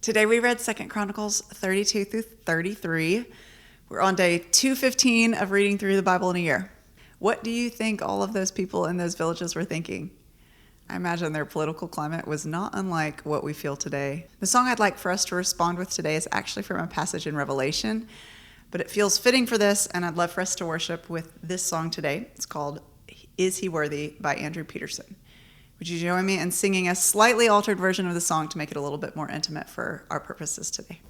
Today we read 2 Chronicles 32 through 33. We're on day 215 of reading through the Bible in a year. What do you think all of those people in those villages were thinking? I imagine their political climate was not unlike what we feel today. The song I'd like for us to respond with today is actually from a passage in Revelation, but it feels fitting for this, and I'd love for us to worship with this song today. It's called Is He Worthy by Andrew Peterson. Would you join me in singing a slightly altered version of the song to make it a little bit more intimate for our purposes today?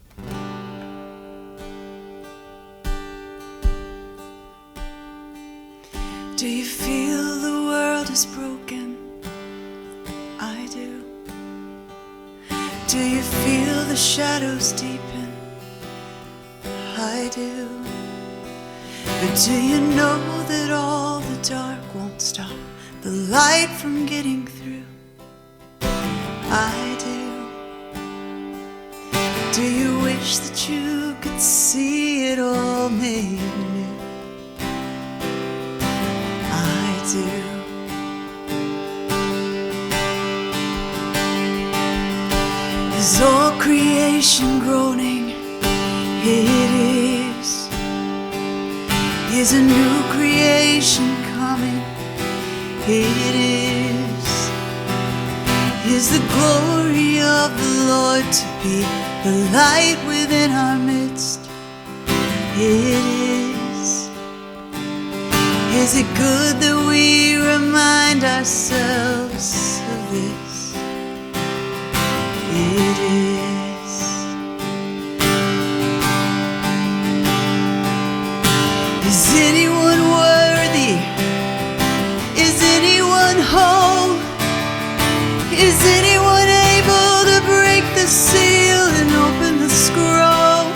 Do you feel the world is broken? I do. Do you feel the shadows deepen? I do. But do you know that all the dark won't stop the light from getting through? I do. Do you wish that you could see it all made new? I do. Is all creation groaning? It is. Is a new creation coming? It is. Is the glory of the Lord to be the light within our midst? It is. Is it good that we remind ourselves of this? It is. Is anyone worthy? Is anyone whole? Is anyone able to break the seal and open the scroll?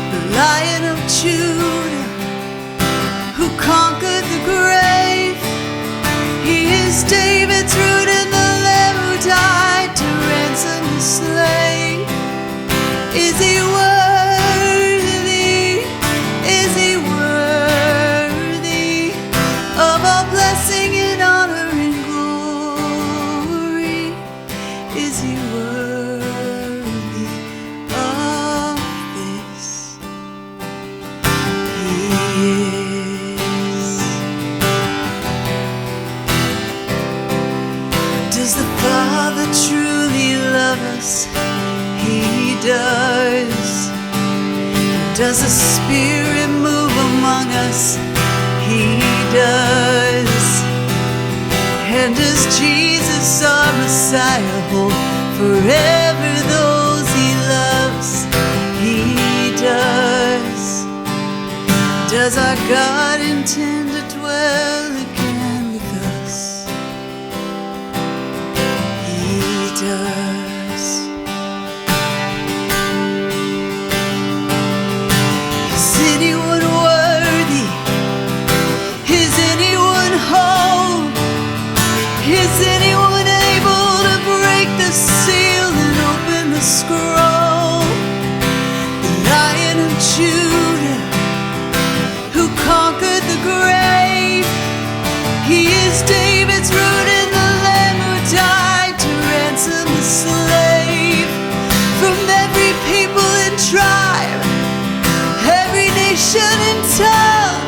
The Lion of Judah, who conquered the grave, he is David's root and the Lamb who died to ransom the slave. Is he worthy? Is he worthy of all blessing and honor and glory? Is he worthy of this? He is. Does the Father truly love us? He does. Does the Spirit move among us? He does. And does Jesus, our Messiah, hold forever those he loves? He does. Does our God intend to dwell again with us? He does. Is anyone worthy? Is anyone whole? Is anyone able to break the seal and open the scroll? The Lion of Judah, who conquered the grave, he is David's root and the Lamb who died to ransom the slave. From every people and tribe, every nation and tongue,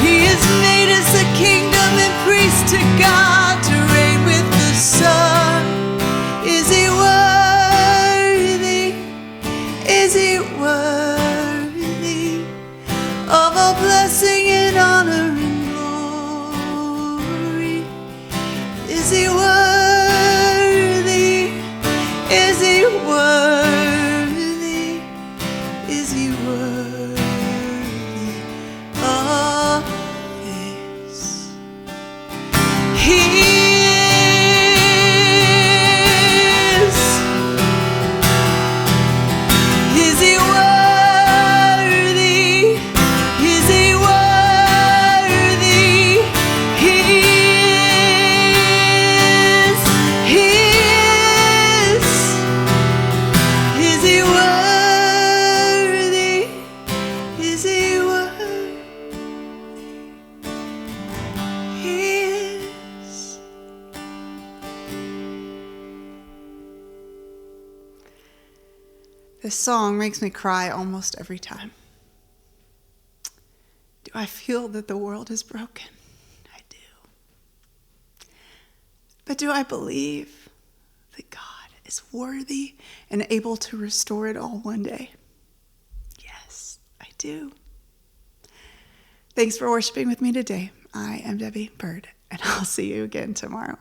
he has made us a kingdom and priest to God, to reign with the Son. Is he worthy? Is he worthy of all blessing and honor and glory? Is he worthy? Is he worthy? Is he worthy of this? He This song makes me cry almost every time. Do I feel that the world is broken? I do. But do I believe that God is worthy and able to restore it all one day? Yes, I do. Thanks for worshiping with me today. I am Debbie Byrd, and I'll see you again tomorrow.